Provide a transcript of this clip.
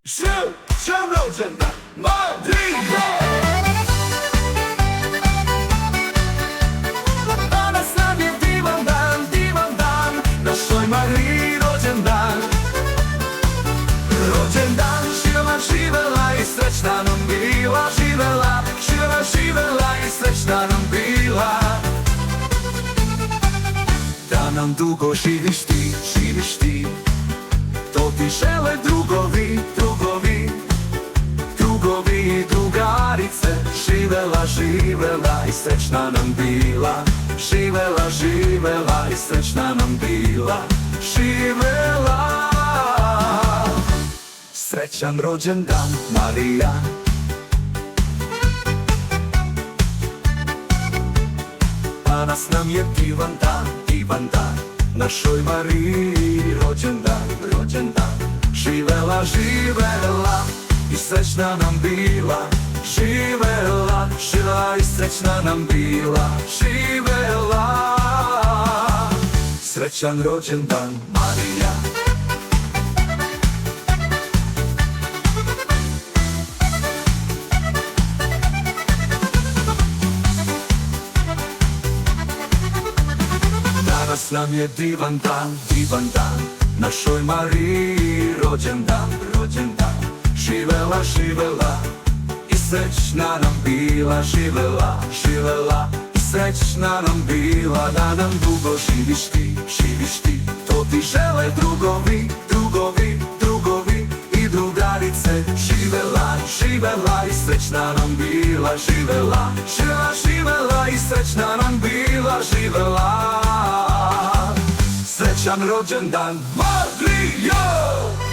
Srećan rođendan Marija. Danas nam je divan dan, našoj Mariji rođendan. Rođendan živela, živela i srećna nam bila. Živela, živela, živela i srećna nam bila. Da nam dugo živiš ti, to ti žele drugovi, drugovi, drugovi i drugarice. Živela, živela i srećna nam bila. Živela, živela i srećna nam bila. Živela. Srećan rođendan Marija. Danas nam je divan dan, našoj Mariji rođendan, rođendan. Živela, živela i srećna nam bila. Živela, živela i srećna nam bila. Živela. Srećan rođendan Marija. Danas nam je divan dan, našoj Mariji rođendan, rođendan. Živela, živela i srećna nam bila. Živela, živela i srećna nam bila. Da nam dugo živiš ti, to ti žele drugovi, drugovi, drugovi i drugarice. Živela, živela i srećna nam bila. Živela, živela, živela i srećna nam bila. Živela. Srećan rođendan Marija.